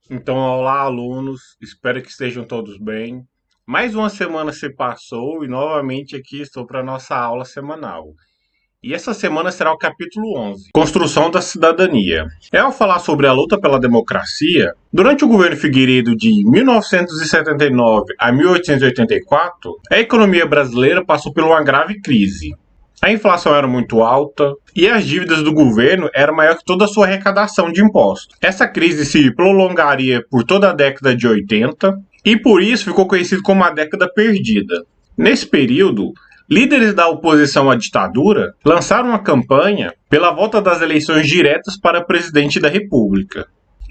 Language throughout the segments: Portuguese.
Então, olá, alunos, espero que estejam todos bem. Mais uma semana se passou e novamente aqui estou para a nossa aula semanal. E essa semana será o capítulo 11, Construção da Cidadania. Ao falar sobre a luta pela democracia, durante o governo Figueiredo de 1979 a 1884, a economia brasileira passou por uma grave crise. A inflação era muito alta e as dívidas do governo eram maior que toda a sua arrecadação de impostos. Essa crise se prolongaria por toda a década de 80 e por isso ficou conhecido como a década perdida. Nesse período, líderes da oposição à ditadura lançaram uma campanha pela volta das eleições diretas para presidente da República.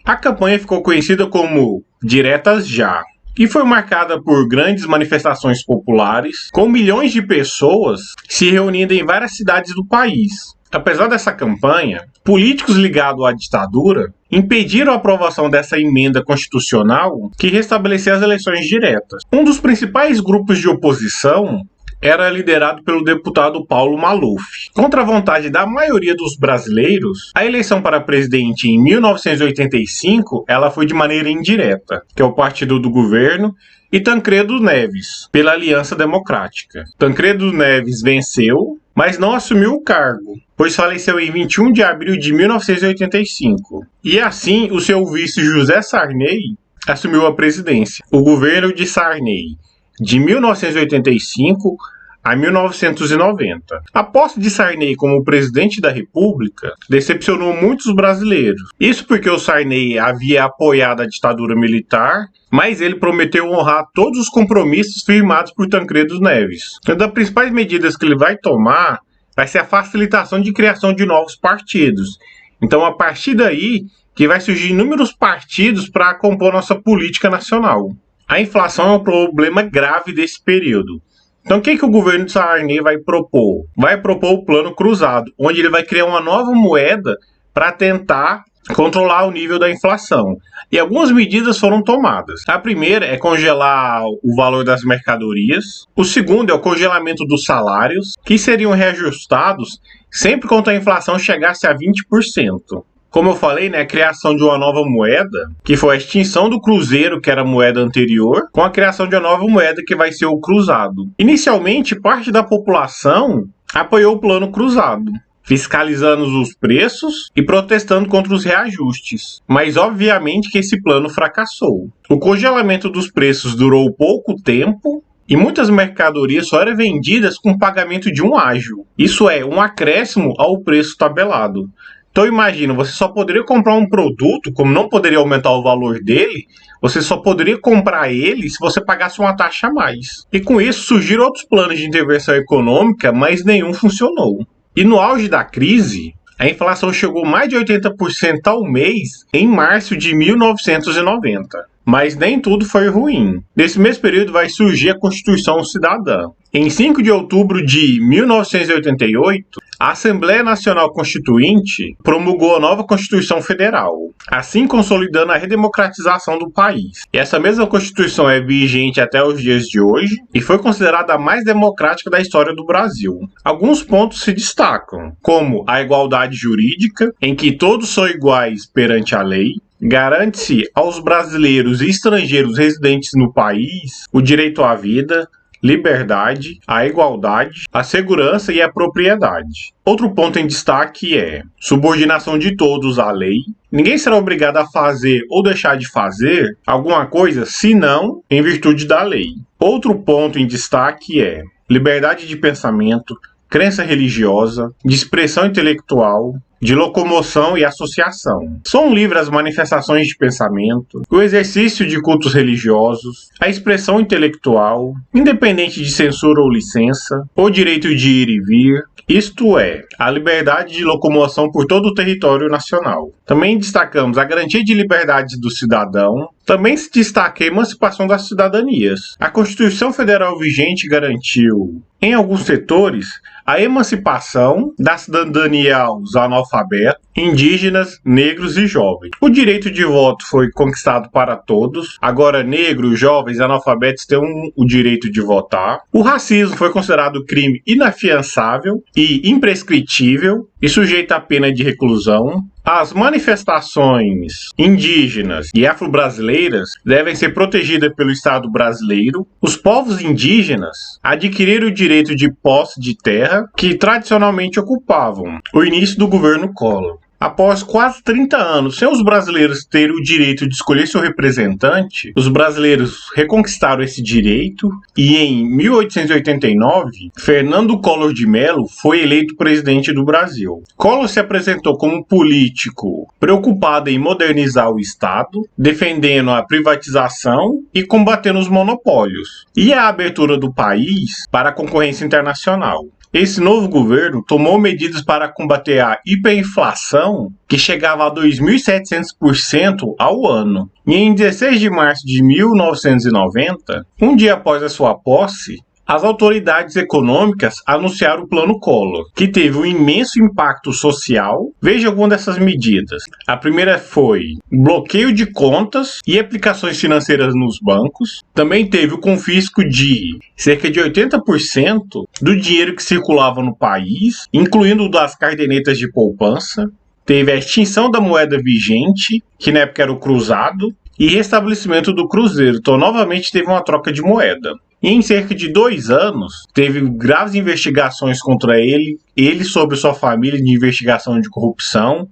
A campanha ficou conhecida como Diretas Já e foi marcada por grandes manifestações populares, com milhões de pessoas se reunindo em várias cidades do país. Apesar dessa campanha, políticos ligados à ditadura impediram a aprovação dessa emenda constitucional que restabelecia as eleições diretas. Um dos principais grupos de oposição era liderado pelo deputado Paulo Maluf. Contra a vontade da maioria dos brasileiros, a eleição para presidente em 1985 ela foi de maneira indireta, que é o partido do governo, e Tancredo Neves, pela Aliança Democrática. Tancredo Neves venceu, mas não assumiu o cargo, pois faleceu em 21 de abril de 1985. E assim, o seu vice José Sarney assumiu a presidência. O governo de Sarney de 1985 a 1990. A posse de Sarney como presidente da República decepcionou muitos brasileiros. Isso porque o Sarney havia apoiado a ditadura militar, mas ele prometeu honrar todos os compromissos firmados por Tancredo Neves. Uma das principais medidas que ele vai tomar vai ser a facilitação de criação de novos partidos. Então, a partir daí, que vai surgir inúmeros partidos para compor nossa política nacional. A inflação é um problema grave desse período. Então, o que o governo de Sarney vai propor? Vai propor o Plano Cruzado, onde ele vai criar uma nova moeda para tentar controlar o nível da inflação. E algumas medidas foram tomadas. A primeira é congelar o valor das mercadorias. O segundo é o congelamento dos salários, que seriam reajustados sempre quando a inflação chegasse a 20%. Como eu falei, a criação de uma nova moeda, que foi a extinção do cruzeiro, que era a moeda anterior, com a criação de uma nova moeda, que vai ser o cruzado. Inicialmente, parte da população apoiou o plano cruzado, fiscalizando os preços e protestando contra os reajustes. Mas, obviamente, que esse plano fracassou. O congelamento dos preços durou pouco tempo, e muitas mercadorias só eram vendidas com pagamento de um ágio. Isso é, um acréscimo ao preço tabelado. Então imagina, você só poderia comprar um produto, como não poderia aumentar o valor dele, você só poderia comprar ele se você pagasse uma taxa a mais. E com isso surgiram outros planos de intervenção econômica, mas nenhum funcionou. E no auge da crise, a inflação chegou a mais de 80% ao mês em março de 1990. Mas nem tudo foi ruim. Nesse mesmo período vai surgir a Constituição Cidadã. Em 5 de outubro de 1988, a Assembleia Nacional Constituinte promulgou a nova Constituição Federal, assim consolidando a redemocratização do país. E essa mesma Constituição é vigente até os dias de hoje e foi considerada a mais democrática da história do Brasil. Alguns pontos se destacam, como a igualdade jurídica, em que todos são iguais perante a lei. Garante-se aos brasileiros e estrangeiros residentes no país o direito à vida, liberdade, a igualdade, a segurança e a propriedade. Outro ponto em destaque é subordinação de todos à lei. Ninguém será obrigado a fazer ou deixar de fazer alguma coisa senão em virtude da lei. Outro ponto em destaque é liberdade de pensamento, crença religiosa, de expressão intelectual, de locomoção e associação. São livres as manifestações de pensamento, o exercício de cultos religiosos, a expressão intelectual, independente de censura ou licença, o direito de ir e vir, isto é, a liberdade de locomoção por todo o território nacional. Também destacamos a garantia de liberdades do cidadão. Também se destaca a emancipação das cidadanias. A Constituição Federal vigente garantiu, em alguns setores, a emancipação da cidadania aos analfabetos indígenas, negros e jovens. O direito de voto foi conquistado para todos. Agora, negros, jovens e analfabetos têm o direito de votar. O racismo foi considerado crime inafiançável e imprescritível e sujeito à pena de reclusão. As manifestações indígenas e afro-brasileiras devem ser protegidas pelo Estado brasileiro. Os povos indígenas adquiriram o direito de posse de terra que tradicionalmente ocupavam. O início do governo Collor. Após quase 30 anos sem os brasileiros terem o direito de escolher seu representante, os brasileiros reconquistaram esse direito e em 1889, Fernando Collor de Mello foi eleito presidente do Brasil. Collor se apresentou como um político preocupado em modernizar o Estado, defendendo a privatização e combatendo os monopólios, e a abertura do país para a concorrência internacional. Esse novo governo tomou medidas para combater a hiperinflação, que chegava a 2.700% ao ano. E em 16 de março de 1990, um dia após a sua posse, as autoridades econômicas anunciaram o Plano Collor, que teve um imenso impacto social. Veja algumas dessas medidas. A primeira foi bloqueio de contas e aplicações financeiras nos bancos. Também teve o confisco de cerca de 80% do dinheiro que circulava no país, incluindo o das cadernetas de poupança. Teve a extinção da moeda vigente, que na época era o cruzado, e restabelecimento do cruzeiro. Então, novamente, teve uma troca de moeda. E em cerca de 2 anos, teve graves investigações contra ele sobre sua família de investigação de corrupção.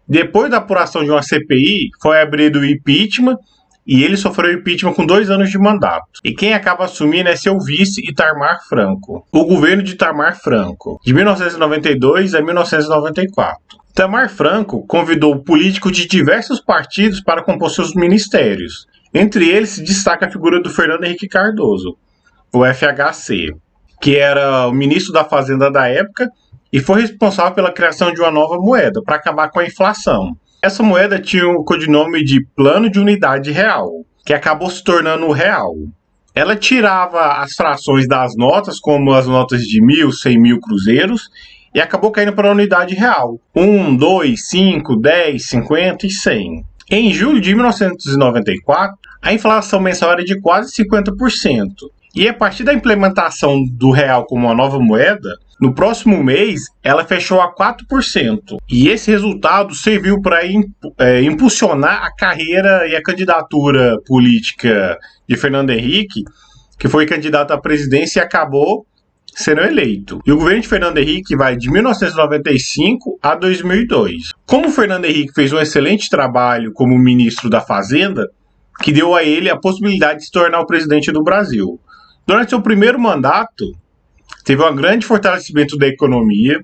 Depois da apuração de uma CPI, foi abrido o impeachment e ele sofreu impeachment com 2 anos de mandato. E quem acaba assumindo é seu vice, Itamar Franco. O governo de Itamar Franco, de 1992 a 1994. Itamar Franco convidou políticos de diversos partidos para compor seus ministérios. Entre eles se destaca a figura do Fernando Henrique Cardoso, o FHC, que era o ministro da Fazenda da época e foi responsável pela criação de uma nova moeda para acabar com a inflação. Essa moeda tinha o codinome de Plano de Unidade Real, que acabou se tornando o real. Ela tirava as frações das notas, como as notas de 1.000, 100.000 cruzeiros, e acabou caindo para a unidade real. 1, 2, 5, 10, 50 e 100. Em julho de 1994, a inflação mensal era de quase 50%. E a partir da implementação do real como uma nova moeda, no próximo mês ela fechou a 4%. E esse resultado serviu para impulsionar a carreira e a candidatura política de Fernando Henrique, que foi candidato à presidência e acabou sendo eleito. E o governo de Fernando Henrique vai de 1995 a 2002. Como Fernando Henrique fez um excelente trabalho como ministro da Fazenda, que deu a ele a possibilidade de se tornar o presidente do Brasil. Durante seu primeiro mandato, teve um grande fortalecimento da economia.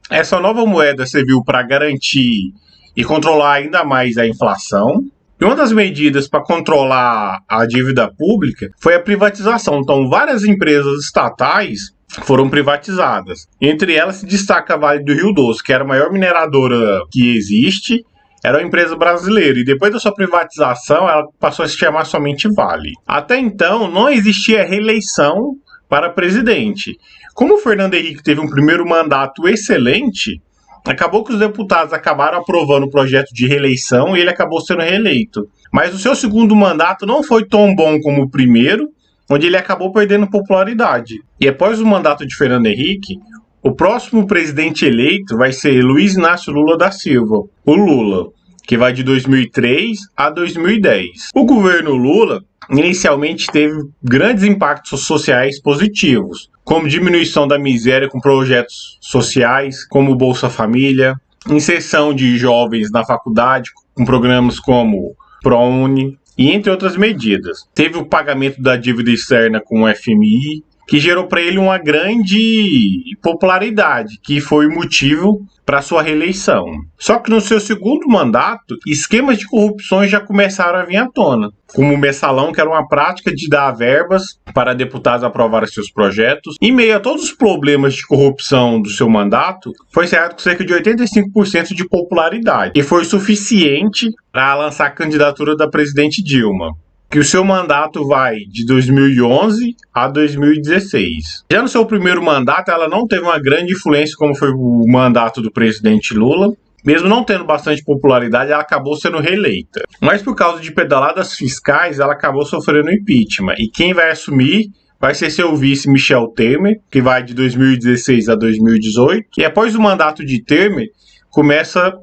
Essa nova moeda serviu para garantir e controlar ainda mais a inflação. E uma das medidas para controlar a dívida pública foi a privatização. Então, várias empresas estatais foram privatizadas. Entre elas se destaca a Vale do Rio Doce, que era a maior mineradora que existe. Era uma empresa brasileira e depois da sua privatização ela passou a se chamar somente Vale. Até então não existia reeleição para presidente. Como o Fernando Henrique teve um primeiro mandato excelente, acabou que os deputados acabaram aprovando o projeto de reeleição e ele acabou sendo reeleito. Mas o seu segundo mandato não foi tão bom como o primeiro, onde ele acabou perdendo popularidade. E após o mandato de Fernando Henrique, o próximo presidente eleito vai ser Luiz Inácio Lula da Silva, o Lula, que vai de 2003 a 2010. O governo Lula inicialmente teve grandes impactos sociais positivos, como diminuição da miséria com projetos sociais, como o Bolsa Família, inserção de jovens na faculdade com programas como ProUni, e entre outras medidas. Teve o pagamento da dívida externa com o FMI, que gerou para ele uma grande popularidade, que foi motivo para sua reeleição. Só que no seu segundo mandato, esquemas de corrupções já começaram a vir à tona, como o mensalão, que era uma prática de dar verbas para deputados aprovarem seus projetos. Em meio a todos os problemas de corrupção do seu mandato, foi certo com cerca de 85% de popularidade, e foi suficiente para lançar a candidatura da presidente Dilma, que o seu mandato vai de 2011 a 2016. Já no seu primeiro mandato, ela não teve uma grande influência como foi o mandato do presidente Lula. Mesmo não tendo bastante popularidade, ela acabou sendo reeleita. Mas por causa de pedaladas fiscais, ela acabou sofrendo impeachment. E quem vai assumir vai ser seu vice Michel Temer, que vai de 2016 a 2018. E após o mandato de Temer, começa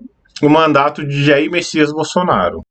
o mandato de Jair Messias Bolsonaro.